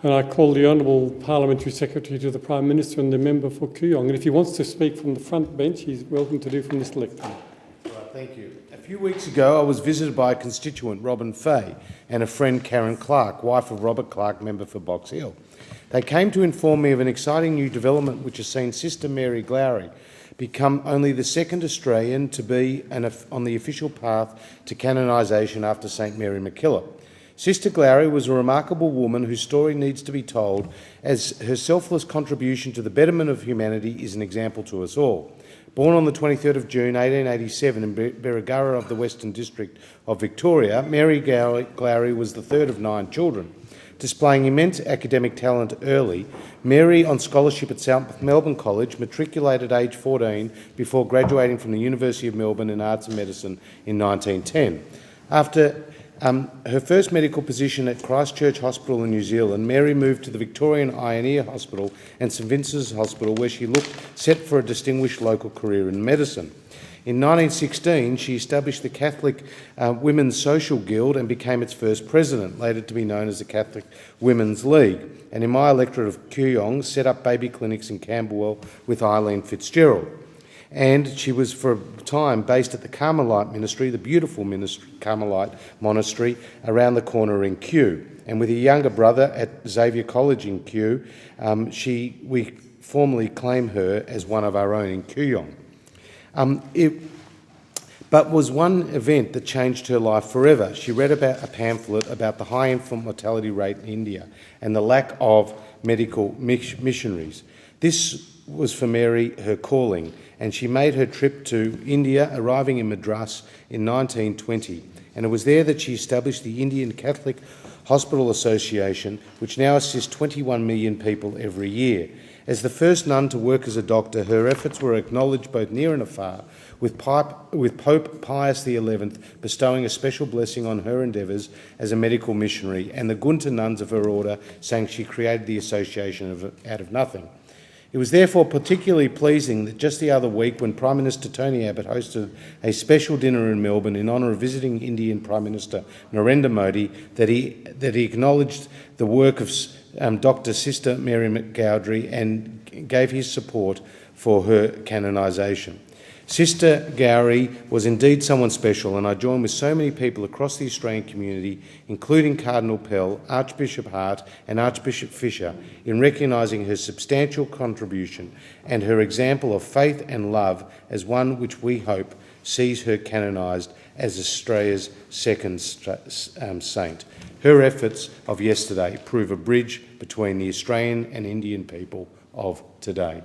And I call the Honourable Parliamentary Secretary to the Prime Minister and the member for Kooyong. And if he wants to speak from the front bench, he's welcome to do from this lectern. Right, thank you. A few weeks ago, I was visited by a constituent, Robin Fay, and a friend, Karen Clark, wife of Robert Clark, member for Box Hill. They came to inform me of an exciting new development which has seen Sister Mary Glowrey become only the second Australian to be on the official path to canonisation after St Mary MacKillop. Sister Glowrey was a remarkable woman whose story needs to be told, as her selfless contribution to the betterment of humanity is an example to us all. Born on the 23rd of June 1887 in Berrigurra of the Western District of Victoria, Mary Glowrey was the third of 9 children. Displaying immense academic talent early, Mary, on scholarship at South Melbourne College, matriculated at age 14 before graduating from the University of Melbourne in Arts and Medicine in 1910. After her first medical position at Christchurch Hospital in New Zealand, Mary moved to the Victorian Ioneer Hospital and St Vincent's Hospital, where she looked set for a distinguished local career in medicine. In 1916, she established the Catholic Women's Social Guild and became its first president, later to be known as the Catholic Women's League, and in my electorate of Kooyong, set up baby clinics in Camberwell with Eileen Fitzgerald. And she was for a time based at the Carmelite Ministry, the beautiful Carmelite Monastery around the corner in Kew. And with a younger brother at Xavier College in Kew, we formally claim her as one of our own in Kooyong. But was one event that changed her life forever. She read about a pamphlet about the high infant mortality rate in India and the lack of medical missionaries. This was for Mary her calling, and she made her trip to India, arriving in Madras in 1920. And it was there that she established the Indian Catholic Hospital Association, which now assists 21 million people every year. As the first nun to work as a doctor, her efforts were acknowledged both near and afar, with Pope Pius XI bestowing a special blessing on her endeavours as a medical missionary, and the Gunta nuns of her order saying she created the association out of nothing. It was therefore particularly pleasing that just the other week, when Prime Minister Tony Abbott hosted a special dinner in Melbourne in honour of visiting Indian Prime Minister Narendra Modi, that he acknowledged the work of Dr. Sister Mary Glowrey and gave his support for her canonisation. Sister Glowrey was indeed someone special, and I join with so many people across the Australian community, including Cardinal Pell, Archbishop Hart and Archbishop Fisher, in recognising her substantial contribution and her example of faith and love as one which we hope sees her canonised as Australia's second saint. Her efforts of yesterday prove a bridge between the Australian and Indian people of today.